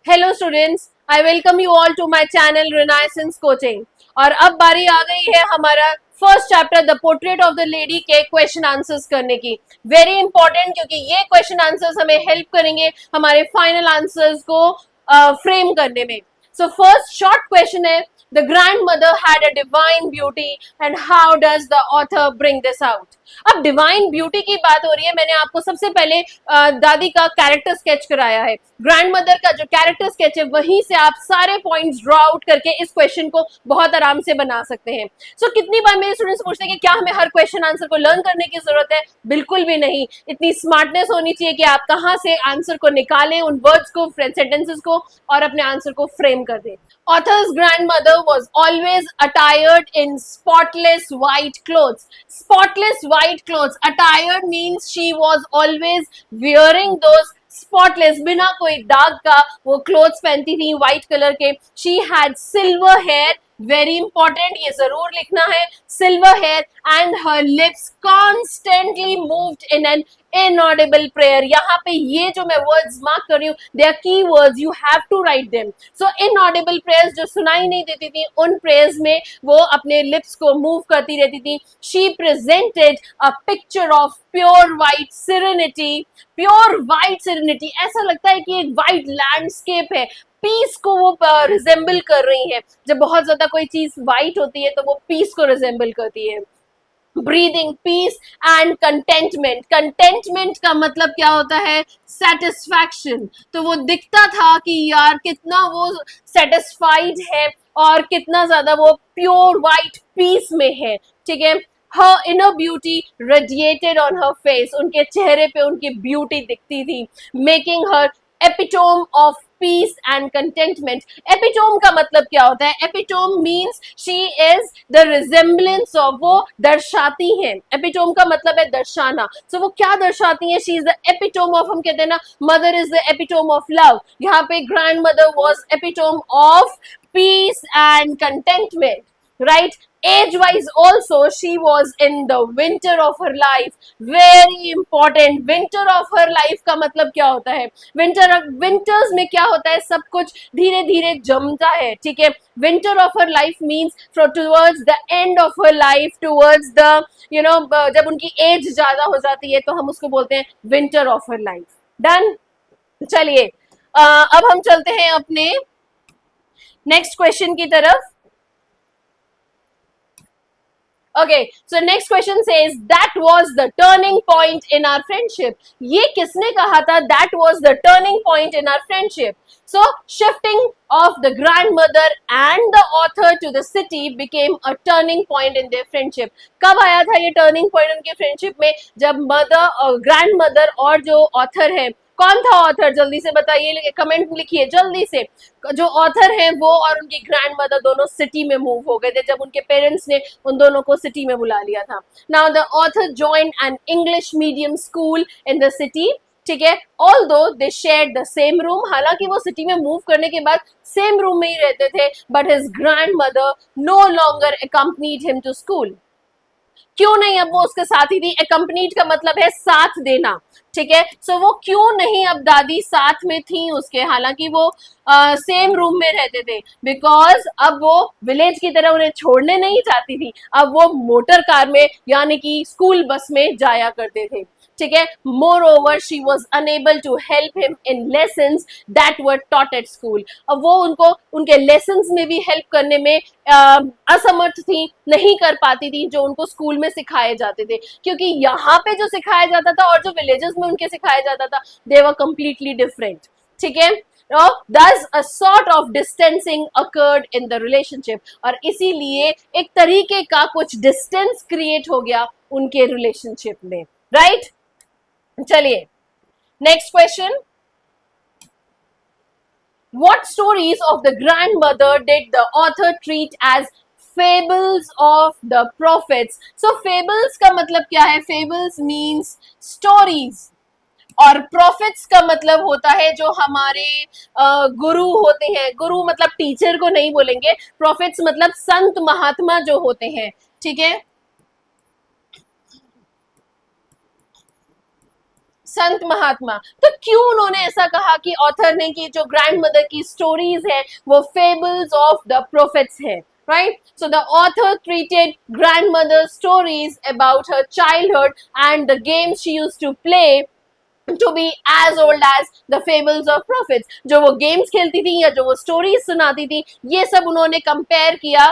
Hello students, I welcome you all to my channel Renaissance coaching. और अब बारी आ गई है हमारा first chapter the portrait of the lady के क्वेश्चन आंसर्स करने की। वेरी इंपॉर्टेंट, क्योंकि ये क्वेश्चन आंसर्स हमें हेल्प करेंगे हमारे फाइनल आंसर्स को फ्रेम करने में। सो फर्स्ट शॉर्ट क्वेश्चन है, the grand mother had a divine beauty and how does the author bring this out. अब डिवाइन ब्यूटी की बात हो रही है, मैंने आपको सबसे पहले दादी का कैरेक्टर स्केच कराया है। ग्रैंड मदर का जो कैरेक्टर स्केच है वहीं से आप सारे पॉइंट्स ड्रॉ आउट करके इस क्वेश्चन को बहुत आराम से बना सकते हैं। सो कितनी बार मेरे स्टूडेंट्स पूछते हैं कि क्या हमें हर क्वेश्चन आंसर को लर्न करने की जरूरत है? बिल्कुल भी नहीं। इतनी स्मार्टनेस होनी चाहिए कि आप कहाँ से आंसर को निकालें, उन वर्ड्स को, सेंटेंसेस को, और अपने आंसर को फ्रेम कर दें। Author's grandmother was always attired in spotless white clothes. Spotless white clothes. Attired means she was always wearing those spotless, बिना कोई दाग का वो क्लोथ्स पहनती थी व्हाइट कलर के। She had silver hair, very important, ये जरूर लिखना है, silver hair, and her lips constantly moved in an inaudible prayer. यहाँ पे ये जो मैं वर्ड्स मार्क कर रही हूँ, they are key words, you have to write them. So inaudible prayers, जो सुनाई नहीं देती थी, उन प्रेयर्स में वो अपने लिप्स को मूव करती रहती थी। She presented a picture of pure white serenity. Pure white serenity, ऐसा लगता है कि एक वाइट लैंडस्केप है, पीस को वो रिजेंबल कर रही है। जब बहुत ज्यादा कोई चीज वाइट होती है तो वो पीस को रिजेंबल करती है। Breathing peace and contentment. Contentment का मतलब क्या होता है? सेटिस्फैक्शन। तो वो दिखता था कि यार कितना वो सेटिस्फाइड है और कितना ज्यादा वो प्योर वाइट पीस में है। ठीक है। Her inner beauty radiated on her face. उनके चेहरे पे उनकी ब्यूटी दिखती थी, making her epitome of peace and contentment. Epitome का मतलब क्या होता है? Epitome means she is the resemblance of, वो दर्शाती हैं। Epitome का मतलब है दर्शाना। So वो क्या दर्शाती हैं? She is the epitome of, हम कहते हैं ना, mother is the epitome of love. यहाँ पे grandmother was epitome of peace and contentment. Right? Age wise also she was in the winter of her life. Very important. Winter of her life का मतलब क्या होता है? Winters में क्या होता है? सब कुछ धीरे धीरे जमता है। ठीक है। Winter of her life means from towards the end of her life, towards the जब उनकी एज ज्यादा हो जाती है तो हम उसको बोलते हैं winter of her life. Done? चलिए अब हम चलते हैं अपने नेक्स्ट क्वेश्चन की तरफ। Okay, so next question says that was the turning point in our friendship. ये किसने कहा था that was the turning point in our friendship? So shifting of the grandmother and the author to the city became a turning point in their friendship. कब आया था ये turning point उनके friendship में? जब mother और grandmother और जो author है, कौन था ऑथर? जल्दी से बताइए, कमेंट लिखिए जल्दी से। जो ऑथर हैं वो और उनकी ग्रैंड मदर दोनों सिटी में मूव हो गए थे जब उनके पेरेंट्स ने उन दोनों को सिटी में बुला लिया था। Now the author joined an English medium school in the city. ठीक है। Although they shared the same room, हालांकि वो सिटी में मूव करने के बाद सेम रूम में ही रहते थे, but his grandmother no longer accompanied him to school. क्यों नहीं अब वो उसके साथ ही थी? एकम्पनीड का मतलब है साथ देना। ठीक है। सो वो क्यों नहीं अब दादी साथ में थी उसके, हालांकि वो सेम रूम में रहते थे? बिकॉज अब वो विलेज की तरह उन्हें छोड़ने नहीं चाहती थी, अब वो मोटर कार में यानी कि स्कूल बस में जाया करते थे। ठीक है। Moreover she was unable to help him in lessons that were taught at school. अब वो उनको उनके लेसन्स में भी हेल्प करने में असमर्थ थी, नहीं कर पाती थी जो उनको स्कूल में सिखाए जाते थे, क्योंकि यहाँ पे जो सिखाया जाता था और जो विलेजेस में उनके सिखाया जाता था, दे वर कंप्लीटली डिफरेंट। ठीक है। Thus a sort of distancing occurred in the relationship. और इसीलिए एक तरीके का कुछ डिस्टेंस क्रिएट हो गया उनके रिलेशनशिप में। राइट? चलिए next question. What stories of the grandmother did the author treat as fables of the prophets? So fables का मतलब क्या है? Fables means stories, और prophets का मतलब होता है जो हमारे गुरु होते हैं। गुरु मतलब टीचर को नहीं बोलेंगे, prophets मतलब संत महात्मा जो होते हैं। ठीक है। संत महात्मा। तो क्यों उन्होंने ऐसा कहा कि ऑथर ने कि जो ग्रैंड मदर की स्टोरीज है वो फेबल्स ऑफ द प्रोफेट्स है, right? So the author treated grandmother's stories about her childhood and the games she used to play to be as old as the fables of prophets। जो वो games खेलती थी या जो वो stories सुनाती थी, ये सब उन्होंने कंपेयर किया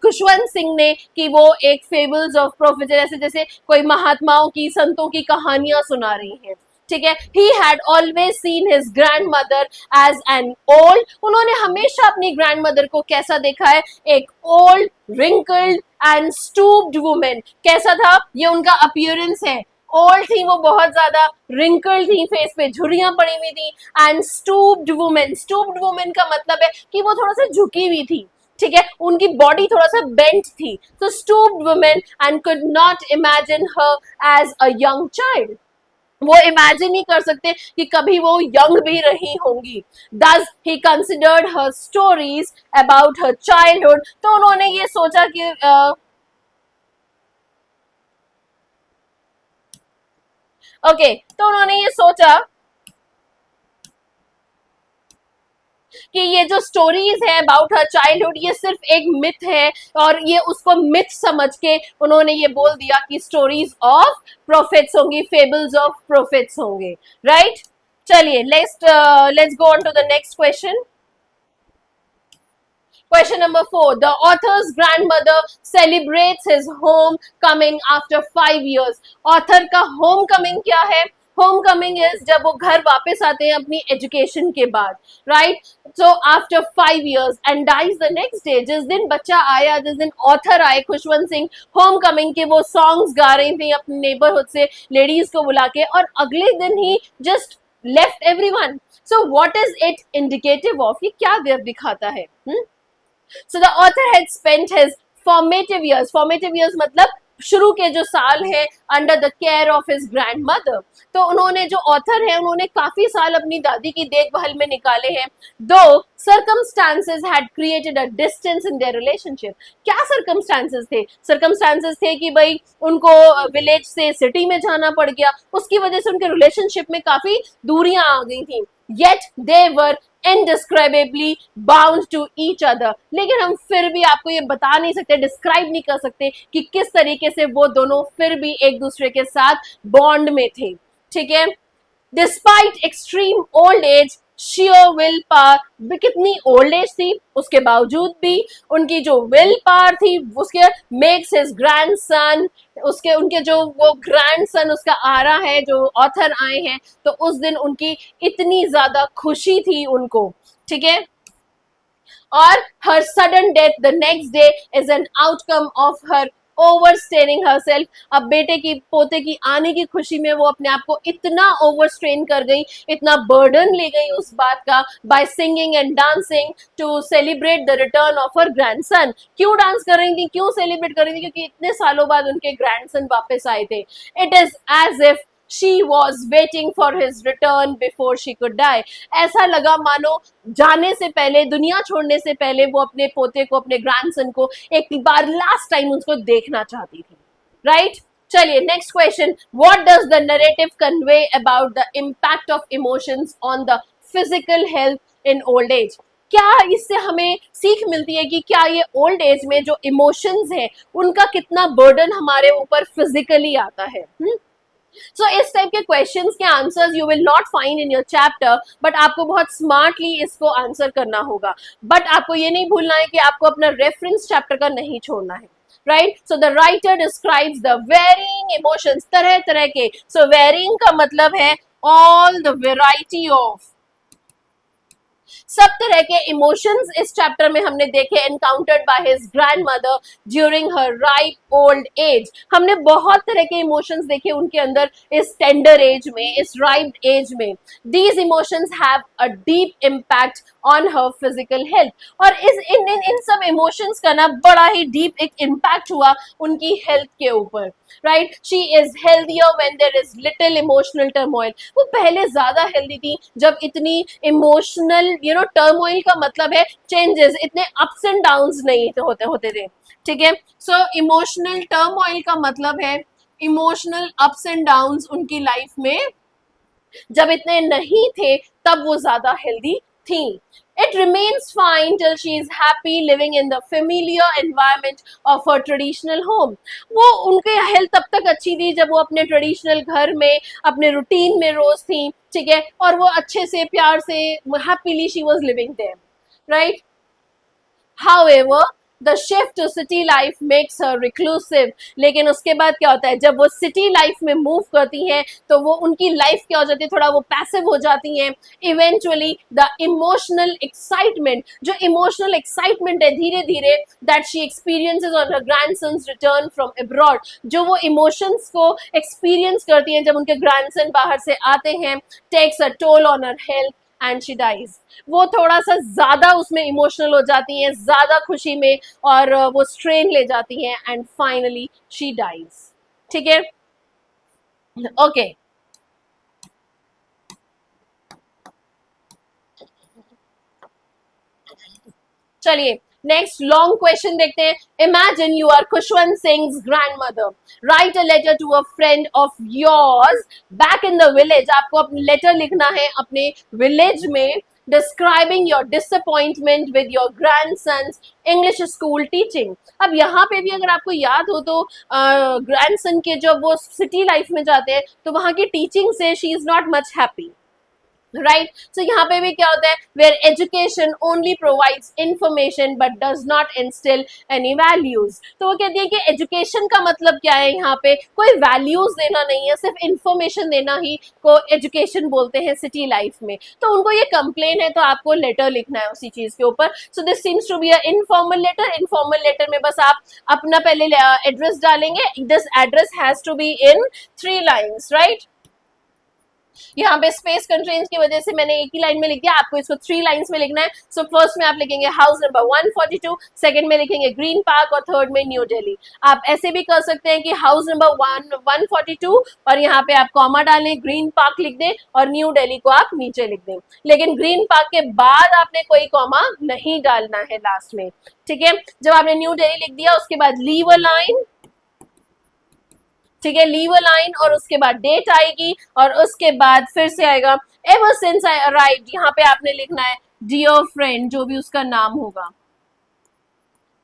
खुशवंत सिंह ने कि वो एक फेबल्स ऑफ प्रोफेट्स, जैसे जैसे कोई महात्माओं की, संतों की कहानियां सुना रही हैं। ठीक है, he had always seen his grandmother as an old, उन्होंने हमेशा अपनी ग्रैंड मदर को कैसा देखा है, एक old wrinkled and stooped women. कैसा था ये उनका अपीयरेंस है, ओल्ड थी वो, बहुत ज्यादा रिंकल्ड थी, फेस पे झुर्रियां पड़ी हुई थी, and stooped women, stooped women का मतलब है कि वो थोड़ा सा झुकी हुई थी। ठीक है, उनकी बॉडी थोड़ा सा बेंट थी, तो stooped women and could not imagine her as a young child, वो इमेजिन नहीं कर सकते कि कभी वो यंग भी रही होंगी। Thus he considered her stories about her childhood, तो उन्होंने ये सोचा कि तो उन्होंने ये सोचा कि ये जो स्टोरीज है अबाउट हर चाइल्डहुड ये सिर्फ एक मिथ है, और ये उसको मिथ समझ के उन्होंने ये बोल दिया कि स्टोरीज ऑफ प्रोफेट्स होंगी, फेबल्स ऑफ प्रोफेट्स होंगे, राइट? चलिए let's go on to the next question. Question number 4. The author's grandmother celebrates his homecoming after 5 years. Author का homecoming क्या है? Homecoming is जब वो घर वापस आते हैं अपनी एजुकेशन के बाद, right? So after 5 years and dies the next day. जिस दिन बच्चा आया, जिस दिन ऑथर आए खुशवंत सिंह, homecoming के वो सॉन्ग्स गा रही थी अपने नेबरहुड से लेडीज को बुला के, और अगले दिन ही just left everyone. So what is it indicative of? ये क्या दिखाता है? So the author had spent his formative years मतलब शुरू के जो साल है under the care of his grandmother. तो उन्होंने, जो ऑथर है, उन्होंने काफी साल अपनी दादी की देखभाल में निकाले हैं। दो circumstances had created a distance in their relationship. क्या सर्कमस्टांसेस थे? सर्कमस्टांसेस थे कि भाई उनको विलेज से सिटी में जाना पड़ गया, उसकी वजह से उनके रिलेशनशिप में काफी दूरियां आ गई थी। Yet they were indescribably bound to each other। लेकिन हम फिर भी आपको ये बता नहीं सकते, डिस्क्राइब नहीं कर सकते कि किस तरीके से वो दोनों फिर भी एक दूसरे के साथ बॉन्ड में थे। ठीक है, despite extreme old age, sheer will power, कितनी ओल्ड एज थी उसके बावजूद भी उनकी जो विल पावर थी उसके मेक्स हिज ग्रैंडसन, उसके उनके जो वो ग्रैंडसन उसका आ रहा है, जो ऑथर आए हैं, तो उस दिन उनकी इतनी ज्यादा खुशी थी उनको। ठीक है, और हर sudden death the next day is an outcome of her ओवरस्ट्रेनिंग herself. अब बेटे की, पोते की आने की खुशी में वो अपने आप को इतना ओवरस्ट्रेन कर गई, इतना बर्डन ले गई उस बात का, by singing and dancing to celebrate the return of her grandson. क्यों डांस कर रही थी, क्यों सेलिब्रेट कर रही थी? क्योंकि इतने सालों बाद उनके ग्रैंडसन वापस आए थे। It is as if she was waiting for his return before she could die। ऐसा लगा मानो जाने से पहले, दुनिया छोड़ने से पहले वो अपने पोते को, अपने ग्रैंडसन को एक बार लास्ट टाइम उसको देखना चाहती थी, राइट? चलिए next question. What does the narrative convey about the impact of emotions on the physical health in old age? क्या इससे हमें सीख मिलती है कि क्या ये ओल्ड एज में जो इमोशंस है उनका कितना बर्डन हमारे ऊपर फिजिकली आता है? So, इस टाइप के क्वेश्चंस के answers you will not find in your chapter, but आपको बहुत स्मार्टली इसको आंसर करना होगा। बट आपको ये नहीं भूलना है कि आपको अपना रेफरेंस चैप्टर का नहीं छोड़ना है, right? So the writer describes the varying emotions, तरह तरह के। सो वेरिंग का मतलब है ऑल द वेराइटी ऑफ, सब तरह के इमोशंस इस चैप्टर में हमने देखे, encountered by his grandmother during her ripe old age. हमने बहुत तरह के इमोशंस देखे उनके अंदर इस टेंडर एज में, इस राइप्ड एज में। These emotions have a deep impact on her physical health. और इन सब इमोशंस का ना बड़ा ही डीप एक इम्पैक्ट हुआ उनकी हेल्थ के ऊपर, right? She is healthier when there is little emotional turmoil. वो पहले ज्यादा हेल्दी थी जब इतनी इमोशनल टर्मोइल का मतलब है चेंजेस, इतने अप्स एंड डाउन्स नहीं होते थे। ठीक है, सो इमोशनल टर्मोइल का मतलब है इमोशनल अप्स एंड डाउन्स उनकी लाइफ में जब इतने नहीं थे तब वो ज्यादा हेल्दी थी. It remains fine till she is happy living in the familiar environment of her traditional home. वो उनके हेल्थ तब तक अच्छी थी जब वो अपने ट्रेडिशनल घर में अपने रूटीन में रोज थी, ठीक है, और वो अच्छे से प्यार से happily she was living there, right. However, the shift to city life makes her reclusive. लेकिन उसके बाद क्या होता है, जब वो सिटी लाइफ में मूव करती हैं तो वो उनकी लाइफ क्या हो जाती है, थोड़ा वो पैसिव हो जाती हैं. इवेंचुअली द इमोशनल एक्साइटमेंट, जो इमोशनल एक्साइटमेंट है धीरे धीरे that she experiences on her ग्रैंडसन्स return from abroad, जो वो इमोशंस को एक्सपीरियंस करती हैं जब उनके ग्रैंडसन बाहर से आते हैं, takes a toll on her health and she dies. वो थोड़ा सा ज्यादा उसमें इमोशनल हो जाती हैं, ज्यादा खुशी में, और वो स्ट्रेन ले जाती हैं एंड फाइनली शी डाइज. ठीक है, ओके. चलिए नेक्स्ट लॉन्ग क्वेश्चन देखते हैं. Imagine you are Khushwant Singh grand mother. Right a letter to a friend of yours back in the village. आपको अपना लेटर लिखना है अपने विलेज में, describing your disappointment with your ग्रैंडसन्स English school teaching. अब यहाँ पे भी अगर आपको याद हो तो ग्रैंडसन के जब वो सिटी लाइफ में जाते हैं तो वहाँ की टीचिंग से she is not much happy, right. सो यहाँ पे भी क्या होता है, where education only provides information but does not instil any values. तो वो कहती है कि एजुकेशन का मतलब क्या है, यहाँ पे कोई वैल्यूज देना नहीं है, सिर्फ इंफॉर्मेशन देना ही को एजुकेशन बोलते हैं सिटी लाइफ में. तो उनको ये कंप्लेन है तो आपको लेटर लिखना है उसी चीज के ऊपर. So this seems to be a informal letter. Informal letter में बस आप अपना पहले एड्रेस डालेंगे. This address has to be in 3 lines, right. यहाँ पे स्पेस कंस्ट्रेंट्स की वजह से मैंने एक ही लाइन में लिख दिया, आपको इसको 3 लाइंस में लिखना है. सो फर्स्ट में आप लिखेंगे हाउस नंबर 142, सेकंड में लिखेंगे ग्रीन पार्क और थर्ड में न्यू दिल्ली. आप ऐसे भी कर सकते हैं कि हाउस नंबर 142 और यहाँ पे आप कॉमा डालें, ग्रीन पार्क लिख दें और न्यू दिल्ली को आप नीचे लिख दें. लेकिन ग्रीन पार्क के बाद आपने कोई कॉमा नहीं डालना है लास्ट में, ठीक है. जब आपने न्यू दिल्ली लिख दिया उसके बाद लीव अ लाइन, ठीक है, लीव अ लाइन और उसके बाद डेट आएगी और उसके बाद फिर से आएगा एवर सिंस आई अराइव्ड. यहाँ पे आपने लिखना है डियर फ्रेंड, जो भी उसका नाम होगा,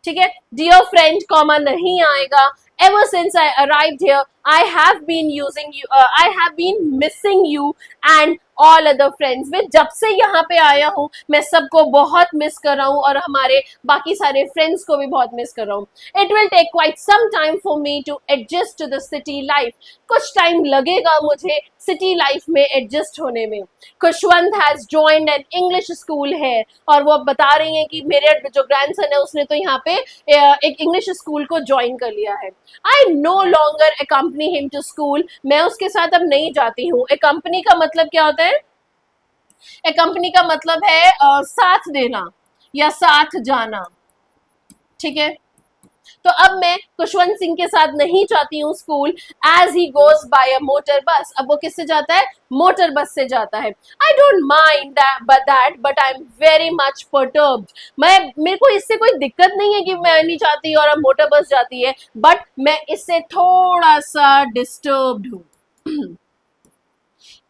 ठीक है. डियर फ्रेंड कॉमा नहीं आएगा. ever since I arrived here, I have been using you, I have been missing you and all other friends. मैं जब से यहाँ पे आया हूँ मैं सबको बहुत मिस कर रहा हूँ और हमारे बाकी सारे फ्रेंड्स को भी बहुत मिस कर रहा हूँ. It will take quite some time for me to adjust to the city life. कुछ टाइम लगेगा मुझे सिटी लाइफ में एडजस्ट होने में. Khushwant has joined an English school है और वो बता रही हैं कि मेरे जो ग्रैंडसन है उसने तो यहाँ पे एक इंग्लिश स्कूल को ज्वाइन कर लिया है. I no longer accompany him to school. मैं उसके साथ अब नहीं जाती हूँ. अकम्पनी का मतलब क्या होता है? अकम्पनी का मतलब है साथ देना या साथ जाना, ठीक है. तो अब मैं खुशवंत सिंह के साथ नहीं जाती हूँ school. As he goes by a motor bus. अब वो किससे जाता है? मोटर बस से जाता है. I don't mind that but I am very much perturbed. मेरे को इससे कोई दिक्कत नहीं है कि मैं नहीं जाती और अब मोटर बस जाती है, बट मैं इससे थोड़ा सा डिस्टर्ब्ड हूँ.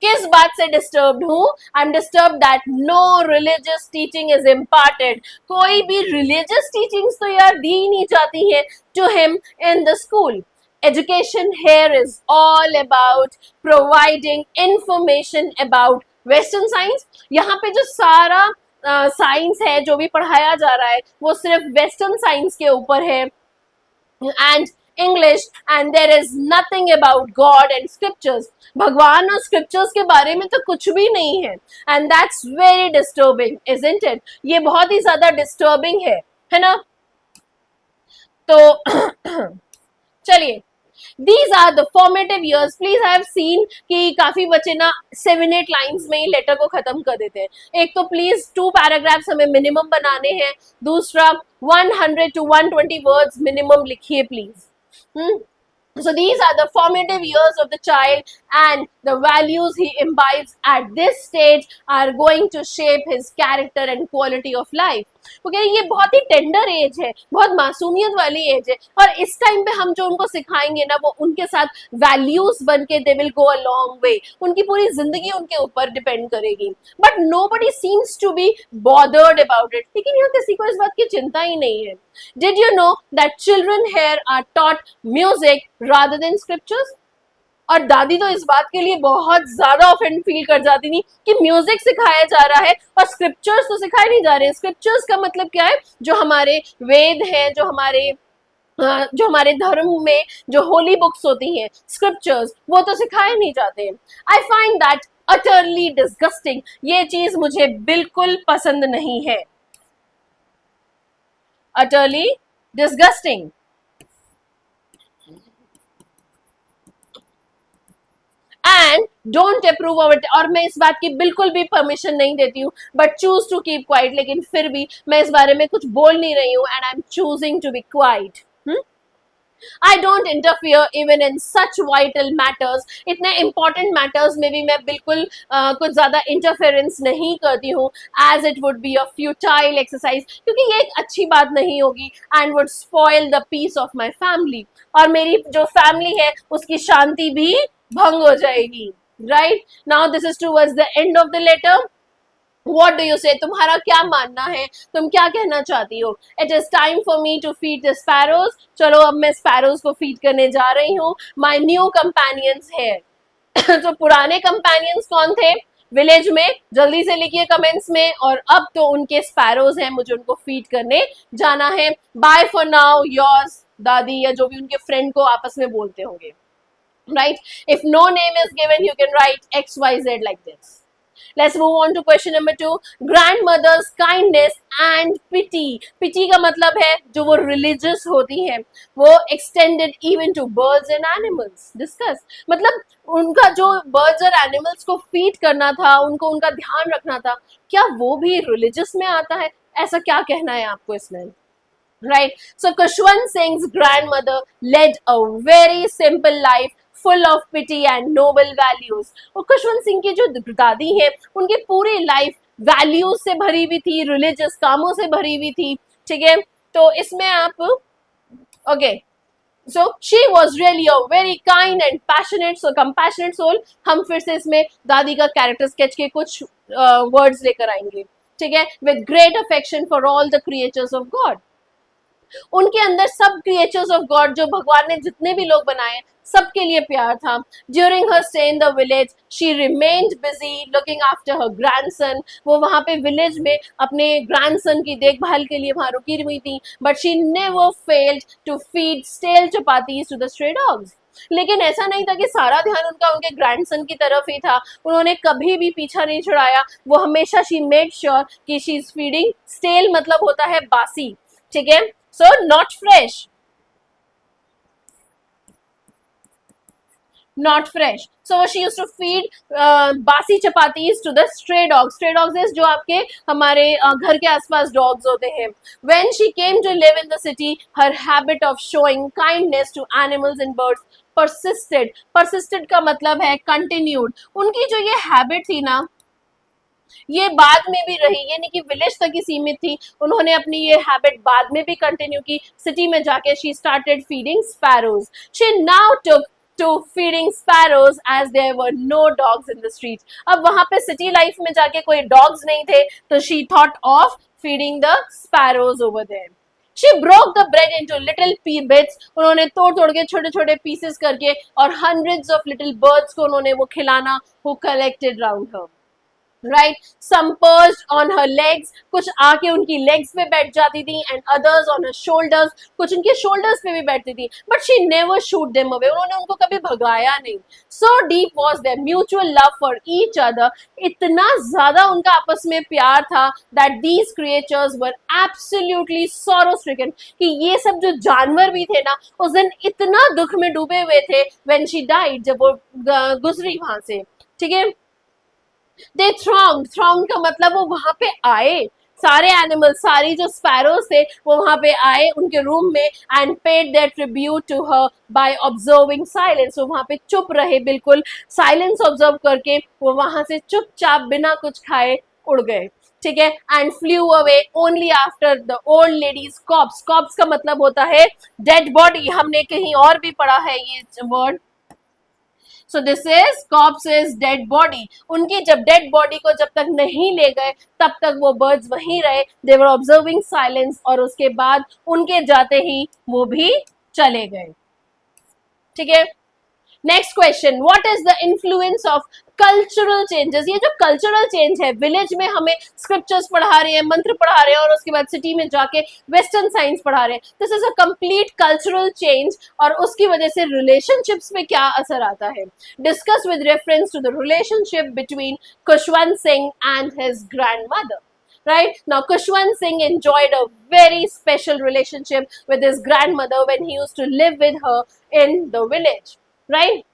किस बात से डिस्टर्ब्ड हूँ? I am disturb that no religious teaching is imparted. कोई भी रिलीजियस टीचिंग्स तो यार दी ही नहीं जाती है to him in the school. Education here is all about providing information about Western science. यहाँ पे जो सारा साइंस है जो भी पढ़ाया जा रहा है वो सिर्फ वेस्टर्न साइंस के ऊपर है and English, and there is nothing about God and scriptures. भगवान और scriptures के बारे में तो कुछ भी नहीं है. And that's very disturbing, isn't it? ये बहुत ही ज्यादा disturbing है ना? तो चलिए, These are the formative years. Please, I have seen कि काफी बच्चे ना 7-8 लाइन्स में ही लेटर को खत्म कर देते हैं. एक तो प्लीज 2 पैराग्राफ्स हमें मिनिमम बनाने हैं. दूसरा 100 to 120 वर्ड्स मिनिमम लिखिए please. So these are the formative years of the child and the values he imbibes at this stage are going to shape his character and quality of life. क्योंकि ये बहुत ही tender as है, बहुत मासूमियत वाली as है, और इस टाइम पे हम जो उनको सिखाएंगे ना वो उनके साथ वैल्यूज बन के they will go a long way, उनकी पूरी जिंदगी उनके ऊपर डिपेंड करेगी. But nobody seems to be bothered about it, लेकिन यहाँ किसी को इस बात की चिंता ही नहीं है. Did you know that children here are taught music rather than scriptures? और दादी तो इस बात के लिए बहुत ज्यादा ऑफेंड फील कर जाती थी कि म्यूजिक सिखाया जा रहा है और स्क्रिप्चर्स तो सिखाए नहीं जा रहे. स्क्रिप्चर्स का मतलब क्या है? जो हमारे वेद हैं, जो हमारे धर्म में जो होली बुक्स होती हैं, स्क्रिप्चर्स, वो तो सिखाए नहीं जाते. I find that utterly disgusting. ये चीज मुझे बिल्कुल पसंद नहीं है. Utterly disgusting. And don't approve of it. और मैं इस बात की बिल्कुल भी परमिशन नहीं देती हूँ, but choose to keep quiet. लेकिन फिर भी मैं इस बारे में कुछ बोल नहीं रही हूँ, and I am choosing to be quiet. I don't interfere even in such vital matters. इतने important matters में भी मैं बिल्कुल कुछ ज़्यादा interference नहीं करती हूँ, as it would be a futile exercise, क्योंकि ये एक अच्छी बात नहीं होगी and would spoil the peace of my family. और मेरी जो family है उसकी शांति भी भंग हो जाएगी. Right? Now this is towards the end of the letter. What do you say? तुम्हारा क्या मानना है? तुम क्या कहना चाहती हो? It is time for me to feed the sparrows. चलो अब मैं sparrows को feed करने जा रही हूँ. My new companions here. तो पुराने companions कौन थे? विलेज में. जल्दी से लिखिए कमेंट्स में. और अब तो उनके स्पैरोज हैं, मुझे उनको फीड करने जाना है. Bye for now, yours. दादी या जो भी उनके फ्रेंड को आपस में बोलते होंगे. Right? If no name is given, you can write XYZ like this. Let's move on to question number 2. Grandmother's kindness and pity. Pity का मतलब है जो वो religious होती हैं, वो extended even to birds and animals. Discuss. मतलब उनका जो birds और animals को feed करना था, उनको उनका ध्यान रखना था, क्या वो भी religious में आता है? ऐसा क्या कहना है आपको इसमें? Right? So Khushwant Singh's grandmother led a very simple life full of pity and noble values. और खुशवंत सिंह की जो दादी है उनकी पूरी लाइफ वैल्यूज से भरी हुई थी, रिलीजियस कामों से भरी हुई थी. ठीक है, तो इसमें आप okay. So she was really a very kind and passionate, so compassionate soul. हम फिर से इसमें दादी का कैरेक्टर स्केच के कुछ वर्ड्स लेकर आएंगे. ठीक है, with great affection for all the creatures of God. उनके अंदर सब क्रिएचर्स ऑफ गॉड, जो भगवान ने जितने भी लोग बनाए, सबके लिए प्यार था. During her stay in the village she remained busy looking after her grandson. वो वहां पे विलेज में अपने ग्रैंडसन की देखभाल के लिए वहां रुकी हुई थी. But she never failed to feed stale chapatis to the stray dogs. लेकिन ऐसा नहीं था कि सारा ध्यान उनका उनके ग्रैंडसन की तरफ ही था. उन्होंने कभी भी पीछा नहीं छुड़ाया. वो हमेशा शी मेड श्योर कि शी इज फीडिंग स्टेल, मतलब होता है बासी. ठीक है, so not fresh. Not fresh. So she used to feed बासी chapatis to the stray dogs. Stray dogs is जो आपके हमारे घर के आसपास dogs होते हैं. When she came to live in the city, her habit of showing kindness to animals and birds persisted. Persisted का मतलब है continued. उनकी जो ये habit थी ना, ये बाद में भी रही, ये नहीं कि विलेज तक ही सीमित थी. उन्होंने अपनी ये हैबिट बाद में भी कंटिन्यू की. सिटी में जाके she started feeding sparrows. She now took to feeding sparrows as there were no dogs in the street. अब वहां पे सिटी लाइफ में जाके कोई डॉग्स नहीं थे, तो she thought of feeding the sparrows over there. She broke the bread into little bits. उन्होंने तोड़ तोड़ के छोटे छोटे पीसेस करके और hundreds of little birds को उन्होंने वो खिलाना, who collected round her. Right? Some perched on her legs. कुछ आके उनकी legs पे बैठ जाती थी, and others on her shoulders. कुछ उनके shoulders पे भी बैठती थी. But she never shooed them away. उन्होंने उनको कभी भगाया नहीं. So deep was their mutual love for each other. इतना ज़्यादा उनका आपस में प्यार था that these creatures were absolutely sorrow-stricken. कि ये सब जो जानवर भी थे ना, उस दिन इतना दुख में डूबे हुए थे when she died, जब वो गुजरी वहां से. ठीक है, They thronged का मतलब वो वहां पे आए. सारे एनिमल्स, सारी जो स्पैरोज थे वो वहां पे आए उनके रूम में and paid their tribute to her by observing silence. वो वहां पे चुप रहे, बिल्कुल साइलेंस ऑब्जर्व करके वो वहां से चुपचाप बिना कुछ खाए उड़ गए, ठीक है। And flew away only after the old lady's corpse. Corpse का मतलब होता है डेड बॉडी, हमने कहीं और भी पढ़ा है ये word. So this is corpse is dead body. उनकी जब डेड बॉडी को जब तक नहीं ले गए तब तक वो बर्ड्स वहीं रहे, दे वर ऑब्जर्विंग साइलेंस, और उसके बाद उनके जाते ही वो भी चले गए, ठीक है। Next question, what is the influence of cultural changes. ये जो कल्चरल चेंज है, विलेज में हमें स्क्रिप्चर्स पढ़ा रहे हैं, मंत्र पढ़ा रहे हैं, और उसके बाद सिटी में जाके वेस्टर्न साइंस पढ़ा रहे हैं, this is a complete cultural change, और उसकी वजह से रिलेशनशिप्स में क्या असर आता है। Discuss with reference to the relationship between Khushwant Singh and his grandmother. Right now, Khushwant Singh enjoyed a very special relationship with his grandmother when he used to live with her in the village, right?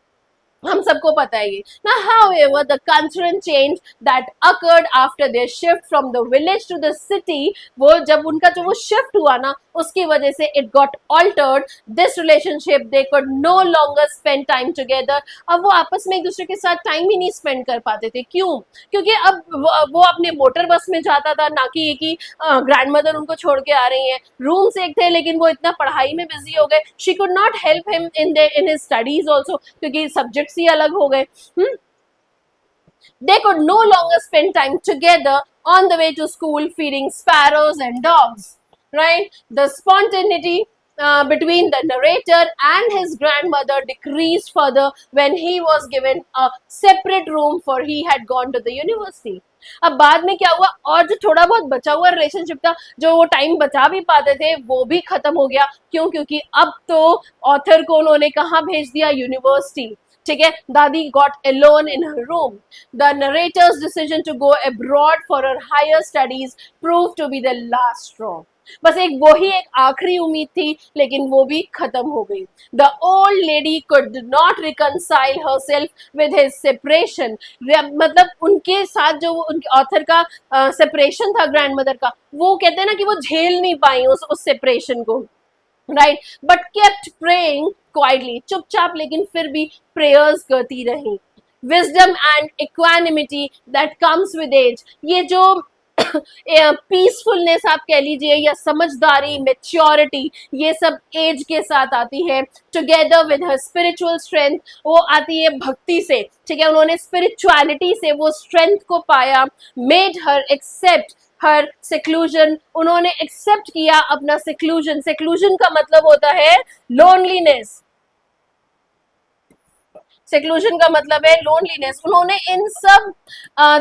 हम सबको पता है ये ना। However, the cultural change that occurred after their shift from the village to the city, वो जब उनका जो वो shift हुआ ना, उसकी वजह से it got altered this relationship, they could no longer spend time together। अब वो आपस में एक दूसरे के साथ टाइम ही नहीं स्पेंड कर पाते थे। क्यों? क्योंकि अब वो अपने मोटर बस में जाता था, ना कि एक ही ग्रैंडमदर उनको छोड़ के आ रही हैं। रूम्स एक थे लेकिन वो इतना पढ़ाई में बिजी हो गए, she could not help him in his studies also, क्योंकि सब्जेक्ट्स ही अलग हो गए। They could no longer spend time together on the way to school feeding sparrows and dogs, right? The spontaneity between the narrator and his grandmother decreased further when he was given a separate room, for he had gone to the university। अब बाद में क्या हुआ, और जो थोड़ा बहुत बचा हुआ रिलेशनशिप था, जो वो टाइम बचा भी पाते थे, वो भी खत्म हो गया। क्यों? क्योंकि अब तो ऑथर को उन्होंने कहाँ भेज दिया, यूनिवर्सिटी, ठीक है। दादी got alone in her room। The narrator's decision to go abroad for her higher studies proved to be the last straw। बस एक आखिरी उम्मीद थी, लेकिन वो भी खत्म हो गई। The old lady could not reconcile herself with his separation। मतलब उनके साथ जो उनके ऑथर का सेपरेशन था ग्रैंडमदर का, वो कहते हैं ना कि वो झेल नहीं पाई उस सेपरेशन को, right. But kept praying quietly, चुपचाप लेकिन फिर भी प्रेयर्स करती रही। Wisdom and equanimity that comes with age, ये जो पीसफुलनेस आप कह लीजिए, या समझदारी, मेच्योरिटी, ये सब एज के साथ आती है। Together with her spiritual strength, वो आती है भक्ति से, ठीक है। उन्होंने स्पिरिचुअलिटी से वो स्ट्रेंथ को पाया। मेड हर एक्सेप्ट हर सेक्लूजन, उन्होंने एक्सेप्ट किया अपना सेक्लूजन। सेक्लूजन का मतलब होता है लोनलीनेस, सेक्लूजन का मतलब है लोनलीनेस। उन्होंने इन सब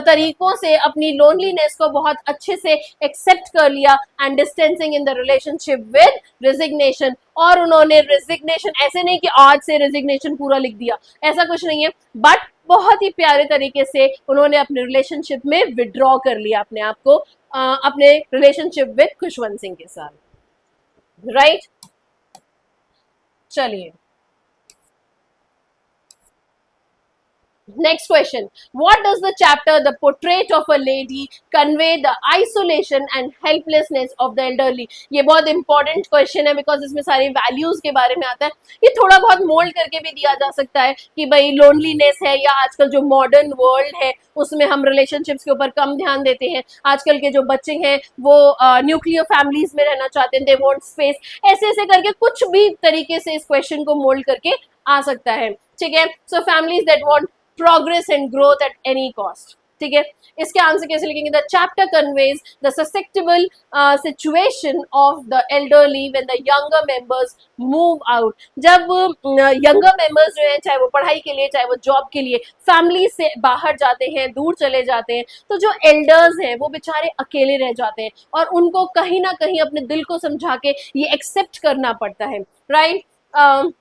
तरीकों से अपनी लोनलीनेस को बहुत अच्छे से एक्सेप्ट कर लिया। And distancing in the relationship with resignation, और उन्होंने रेजिग्नेशन, ऐसे नहीं कि आज से रेजिग्नेशन पूरा लिख दिया, ऐसा कुछ नहीं है, बट बहुत ही प्यारे तरीके से उन्होंने अपने रिलेशनशिप में विड्रॉ कर लिया अपने आप को, अपने रिलेशनशिप विद खुशवंत सिंह के साथ, राइट। चलिए next question, what does the chapter the portrait of a lady convey the isolation and helplessness of the elderly। ये बहुत इंपॉर्टेंट क्वेश्चन है, बिकॉज इसमें सारी वैल्यूज के बारे में आता है। ये थोड़ा बहुत मोल्ड करके भी दिया जा सकता है कि भाई लोनलीनेस है, या आजकल जो मॉडर्न वर्ल्ड है उसमें हम रिलेशनशिप्स के ऊपर कम ध्यान देते हैं। आजकल के जो बच्चे हैं वो न्यूक्लियर फैमिलीज में रहना चाहते हैं, दे वांट स्पेस, ऐसे ऐसे करके कुछ भी तरीके से इस क्वेश्चन को मोल्ड करके आ सकता है, ठीक है। सो families that want progress and growth at any cost, ठीक है। इसके आंसर कैसे लिखेंगे, the chapter conveys the susceptible situation of the elderly when the younger members move out. जब यंगर मेंबर्स जो हैं, चाहे वो पढ़ाई के लिए, चाहे वो जॉब के लिए, फैमिली से बाहर जाते हैं, दूर चले जाते हैं, तो जो एल्डर्स हैं वो बेचारे अकेले रह जाते हैं, और उनको कहीं ना कहीं अपने दिल को समझा के ये एक्सेप्ट करना पड़ता है, राइट।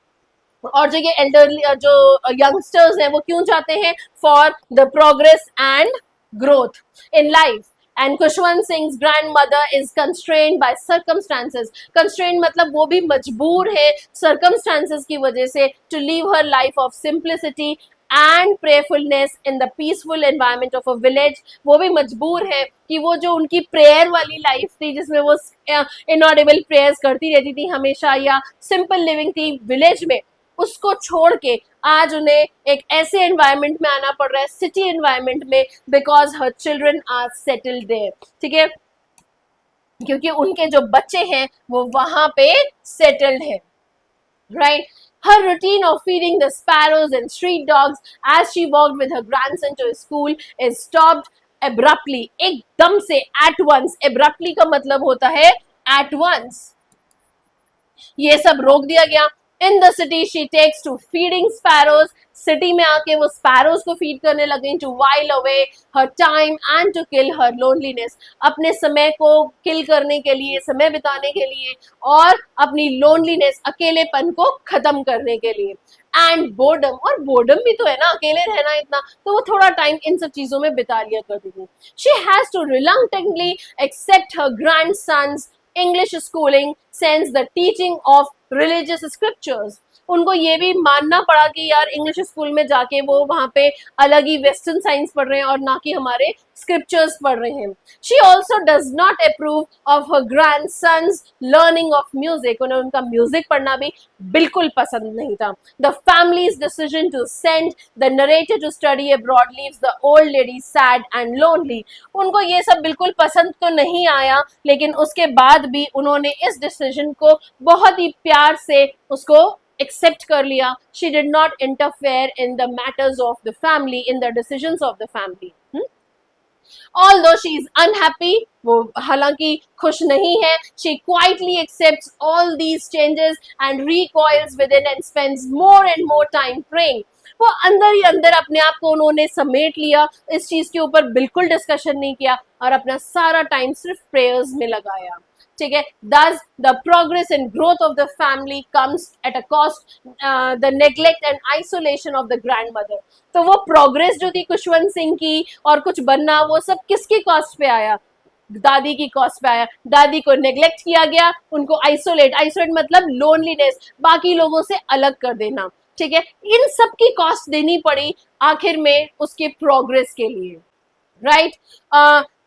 और जो ये एल्डरली जो यंगस्टर्स हैं वो क्यों चाहते हैं, for the progress and growth in life. And Khushwant Singh grandmother is कंस्ट्रेन्ड bye circumstances. कंस्ट्रेन्ड मतलब वो भी मजबूर है सर्कमस्टांसेस की वजह से to leave her life of simplicity and प्रेयरफुलनेस in the peaceful environment of a village. वो भी मजबूर है कि वो जो उनकी प्रेयर वाली लाइफ थी जिसमें वो इनऑडिबल प्रेयर्स करती रहती थी हमेशा, या सिंपल लिविंग थी विलेज में, उसको छोड़ के आज उन्हें एक ऐसे एनवायरमेंट में आना पड़ रहा है, सिटी एनवायरमेंट में, because her children are settled there. ठीक है, क्योंकि उनके जो बच्चे हैं वो वहां पे सेटल्ड है, right? Her routine of feeding the sparrows and street dogs as she walked with her grandson to school is stopped abruptly. एकदम से, at once. Abruptly का मतलब होता है at once. ये सब रोक दिया गया। In the city she takes to feeding sparrows. City में आके वो स्पैरोज को फीड करने लगी, to while away her time and to kill her loneliness. अपने समय को किल करने के लिए, समय बिताने के लिए, और अपनी लोनलीनेस, अकेलेपन को खत्म करने के लिए। एंड बोर्डम, और बोर्डम भी तो है ना, अकेले रहना इतना, तो वो थोड़ा टाइम इन सब चीजों में बिता लिया करती थी। She has to reluctantly accept her ग्रैंडसन्स English schooling since the teaching of religious scriptures. उनको ये भी मानना पड़ा कि यार इंग्लिश स्कूल में जाके वो वहाँ पे अलग ही वेस्टर्न साइंस पढ़ रहे हैं और ना कि हमारे स्क्रिप्चर्स पढ़ रहे हैं। She also does not approve of her grandson's learning of music. उन्हें उनका म्यूजिक पढ़ना भी बिल्कुल पसंद नहीं था। The family's decision to send the narrator to study abroad leaves the old lady sad and lonely. उनको ये सब बिल्कुल पसंद तो नहीं आया, लेकिन उसके बाद भी उन्होंने इस डिसीजन को बहुत ही प्यार से उसको एक्सेप्ट कर लिया। She did not interfere in the matters of the family, in the decisions of the family. Although she is unhappy, वो हालांकि खुश नहीं है, she quietly accepts all these changes and recoils within and spends more and more time praying. वो अंदर ही अंदर अपने आप को उन्होंने समेट लिया, इस चीज के ऊपर बिल्कुल डिस्कशन नहीं किया और अपना सारा टाइम सिर्फ प्रेयर्स में लगाया। ठीक है, thus the progress and growth of the family comes at a cost, the neglect and isolation of the grandmother. तो वो प्रोग्रेस जो थी खुशवंत सिंह की और कुछ बनना, वो सब किसकी कॉस्ट पे आया? दादी की कॉस्ट पे आया। दादी को नेग्लेक्ट किया गया, उनको आइसोलेट मतलब लोनलीनेस, बाकी लोगों से अलग कर देना। ठीक है, इन सब की कॉस्ट देनी पड़ी आखिर में उसके प्रोग्रेस के लिए। Right?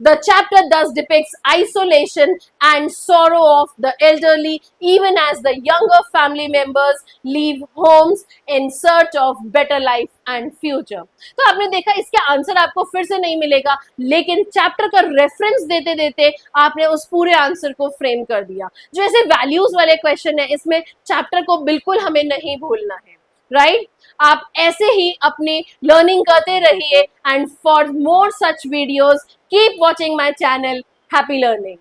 The chapter thus depicts isolation and sorrow of the elderly, even as the younger family members leave homes in search of better life and future. तो आपने देखा, इसका आंसर आपको फिर से नहीं मिलेगा, लेकिन चैप्टर का रेफरेंस देते देते आपने उस पूरे आंसर को फ्रेम कर दिया। जो ऐसे वैल्यूज वाले क्वेश्चन है, इसमें चैप्टर को बिल्कुल हमें नहीं भूलना है। राइट? आप ऐसे ही अपनी लर्निंग करते रहिए, and for more such videos keep watching my channel. Happy learning.